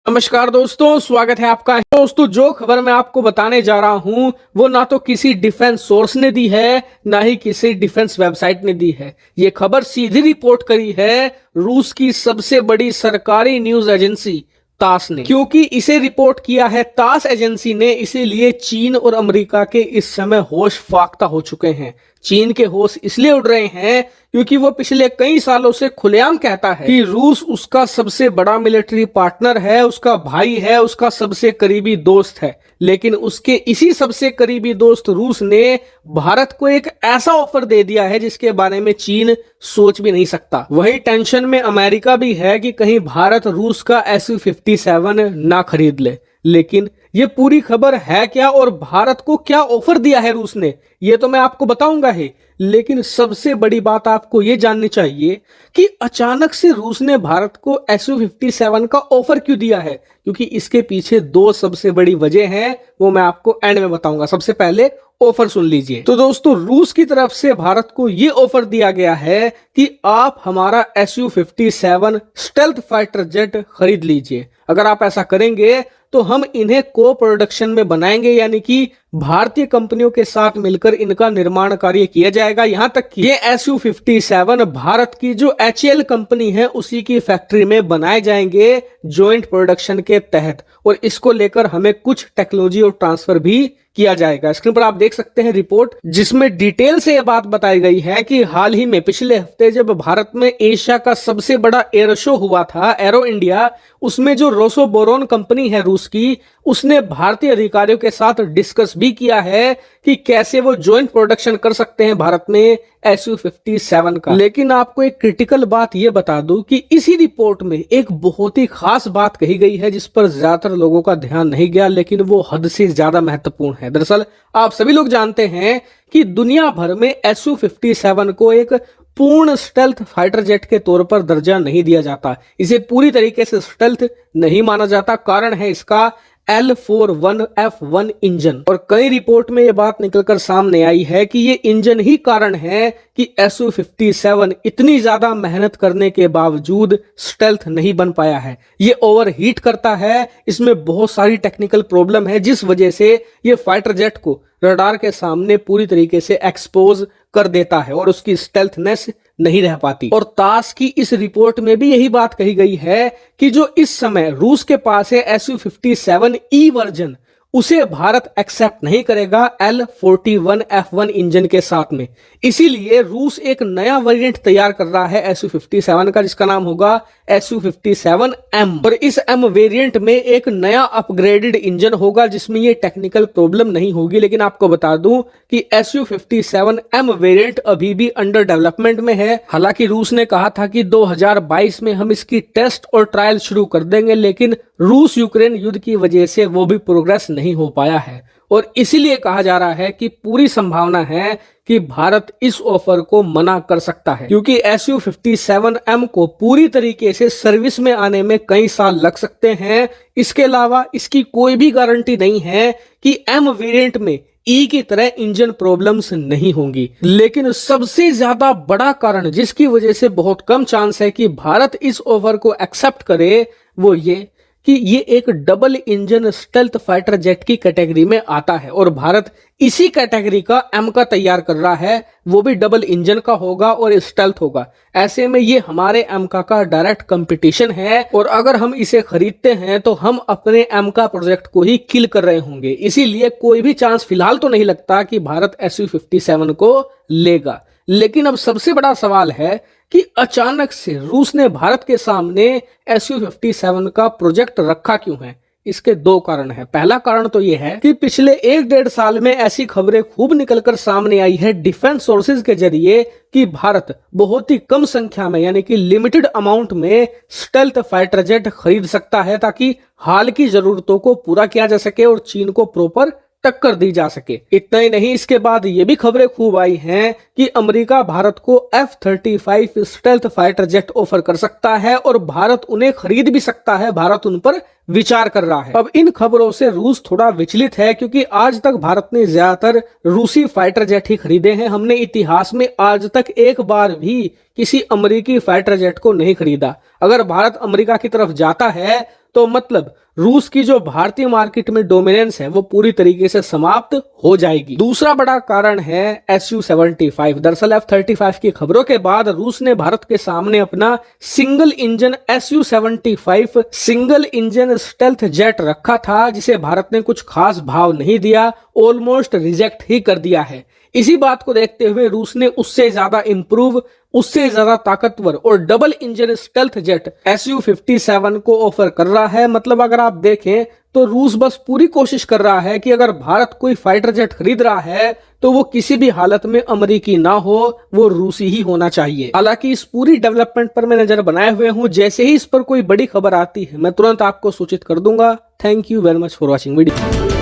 नमस्कार दोस्तों, स्वागत है आपका। दोस्तों, जो खबर मैं आपको बताने जा रहा हूं वो ना तो किसी डिफेंस सोर्स ने दी है, ना ही किसी डिफेंस वेबसाइट ने दी है। ये खबर सीधी रिपोर्ट करी है रूस की सबसे बड़ी सरकारी न्यूज एजेंसी तास ने। क्योंकि इसे रिपोर्ट किया है तास एजेंसी ने, इसीलिए चीन और अमेरिका के इस समय होश फाख्ता हो चुके हैं। चीन के होश इसलिए उड़ रहे हैं क्योंकि वो पिछले कई सालों से खुलेआम कहता है कि रूस उसका सबसे बड़ा मिलिट्री पार्टनर है, उसका भाई है, उसका सबसे करीबी दोस्त है। लेकिन उसके इसी सबसे करीबी दोस्त रूस ने भारत को एक ऐसा ऑफर दे दिया है जिसके बारे में चीन सोच भी नहीं सकता। वही टेंशन में अमेरिका भी है कि कहीं भारत रूस का Su-57 ना खरीद ले। लेकिन ये पूरी खबर है क्या और भारत को क्या ऑफर दिया है रूस ने, ये तो मैं आपको बताऊंगा ही। लेकिन सबसे बड़ी बात आपको ये जाननी चाहिए कि अचानक से रूस ने भारत को Su-57 का ऑफर क्यों दिया है, क्योंकि इसके पीछे दो सबसे बड़ी वजह हैं, वो मैं आपको एंड में बताऊंगा। सबसे पहले ऑफर सुन लीजिए। तो दोस्तों, रूस की तरफ से भारत को ये ऑफर दिया गया है कि आप हमारा Su-57 स्टेल्थ फाइटर जेट खरीद लीजिए। अगर आप ऐसा करेंगे तो हम इन्हें को प्रोडक्शन में बनाएंगे, यानी कि भारतीय कंपनियों के साथ मिलकर इनका निर्माण कार्य किया जाएगा। यहां तक कि ये Su-57 भारत की जो HAL कंपनी है उसी की फैक्ट्री में बनाए जाएंगे जॉइंट प्रोडक्शन के तहत, और इसको लेकर हमें कुछ टेक्नोलॉजी और ट्रांसफर भी किया जाएगा। स्क्रीन पर आप देख सकते हैं रिपोर्ट, जिसमें डिटेल से यह बात बताई गई है कि हाल ही में पिछले हफ्ते जब भारत में एशिया का सबसे बड़ा एयर शो हुआ था, एरो इंडिया, उसमें जो रोसोबोरोन कंपनी है रूस की, उसने भारतीय अधिकारियों के साथ डिस्कस भी किया है कि कैसे वो ज्वाइंट प्रोडक्शन कर सकते हैं भारत में Su-57 का। लेकिन आपको एक क्रिटिकल बात ये बता दूं कि इसी रिपोर्ट में एक बहुत ही खास बात कही गई है जिस पर ज्यादातर लोगों का ध्यान नहीं गया, लेकिन वो हद से ज्यादा महत्वपूर्ण है। दरअसल आप सभी लोग जानते हैं कि दुनिया भर में Su-57 को एक पूर्ण स्टेल्थ फाइटर जेट के तौर पर दर्जा नहीं दिया जाता। इसे पूरी तरीके से स्टेल्थ नहीं माना जाता। कारण है इसका L41F1 इंजन, और कई रिपोर्ट में यह बात निकलकर सामने आई है कि ये इंजन ही कारण है कि Su-57 इतनी ज्यादा मेहनत करने के बावजूद स्टेल्थ नहीं बन पाया है। ये ओवरहीट करता है, इसमें बहुत सारी टेक्निकल प्रॉब्लम है, जिस वजह से ये फाइटर जेट को रडार के सामने पूरी तरीके से एक्सपोज कर देता है और उसकी स्टेल्थनेस नहीं रह पाती। और तास की इस रिपोर्ट में भी यही बात कही गई है कि जो इस समय रूस के पास है Su-57E वर्जन, उसे भारत एक्सेप्ट नहीं करेगा L41F1 इंजन के साथ में। इसीलिए रूस एक नया वेरिएंट तैयार कर रहा है Su-57 का, जिसका नाम होगा Su-57M, और इस M वेरिएंट में एक नया अपग्रेडेड इंजन होगा जिसमें ये टेक्निकल प्रॉब्लम नहीं होगी। लेकिन आपको बता दूं कि Su-57M वेरिएंट अभी भी अंडर डेवलपमेंट में है। हालांकि रूस ने कहा था कि 2022 में हम इसकी टेस्ट और ट्रायल शुरू कर देंगे, लेकिन रूस यूक्रेन युद्ध की वजह से वो भी प्रोग्रेस नहीं हो पाया है, और इसीलिए कहा जा रहा है कि पूरी संभावना है कि भारत इस ऑफर को मना कर सकता है, क्योंकि Su-57M को पूरी तरीके से सर्विस में आने में कई साल लग सकते हैं। इसके अलावा इसकी कोई भी गारंटी नहीं है कि M वेरिएंट में E की तरह इंजन प्रॉब्लम्स नहीं होंगी। लेकिन सबसे ज्यादा बड़ा कारण जिसकी वजह से बहुत कम चांस है कि भारत इस ऑफर को एक्सेप्ट करे, वो ये कि ये एक double engine stealth fighter jet की कैटेगरी में आता है, और भारत इसी कैटेगरी का M का तैयार कर रहा है, वो भी डबल इंजन का होगा और स्टेल्थ होगा। ऐसे में ये हमारे M का डायरेक्ट कंपटीशन है, और अगर हम इसे खरीदते हैं तो हम अपने M का प्रोजेक्ट को ही किल कर रहे होंगे। इसीलिए कोई भी चांस फिलहाल तो नहीं लगता कि भारत Su-57 को लेगा। लेकिन अब सबसे बड़ा सवाल है कि अचानक से रूस ने भारत के सामने Su-57 का प्रोजेक्ट रखा क्यों है। इसके दो कारण हैं। पहला कारण तो यह है कि पिछले 1-1.5 साल में ऐसी खबरें खूब निकलकर सामने आई है डिफेंस सोर्सेज के जरिए कि भारत बहुत ही कम संख्या में, यानी कि लिमिटेड अमाउंट में स्टेल्थ फाइटर जेट खरीद सकता है, ताकि हाल की जरूरतों को पूरा किया जा सके और चीन को प्रॉपर टक्कर दी जा सके। इतना ही नहीं, इसके बाद ये भी खबरें खूब आई हैं कि अमेरिका भारत को F-35 stealth fighter jet offer कर सकता है और भारत उन्हें खरीद भी सकता है, भारत उन पर विचार कर रहा है। अब इन खबरों से रूस थोड़ा विचलित है क्योंकि आज तक भारत ने ज्यादातर रूसी फाइटर जेट ही खरीदे हैं। हमने इतिहास में आज तक एक बार भी किसी अमेरिकी फाइटर जेट को नहीं खरीदा। अगर भारत अमेरिका की तरफ जाता है तो मतलब रूस की जो भारतीय मार्केट में डोमिनेंस है वो पूरी तरीके से समाप्त हो जाएगी। दूसरा बड़ा कारण है Su-75। दरअसल F-35 की खबरों के बाद रूस ने भारत के सामने अपना single engine Su-75 single engine stealth jet रखा था, जिसे भारत ने कुछ खास भाव नहीं दिया, ऑलमोस्ट रिजेक्ट ही कर दिया है। इसी बात को देखते हुए रूस ने उससे ज्यादा इंप्रूव, उससे ज्यादा ताकतवर और double engine stealth jet Su-57 को ऑफर कर रहा है। मतलब अगर आप देखें तो रूस बस पूरी कोशिश कर रहा है कि अगर भारत कोई फाइटर जेट खरीद रहा है तो वो किसी भी हालत में अमेरिकी ना हो, वो रूसी ही होना चाहिए। हालांकि इस पूरी डेवलपमेंट पर मैं नजर बनाए हुए हूं, जैसे ही इस पर कोई बड़ी खबर आती है मैं तुरंत आपको सूचित कर दूंगा। Thank you very much for watching video.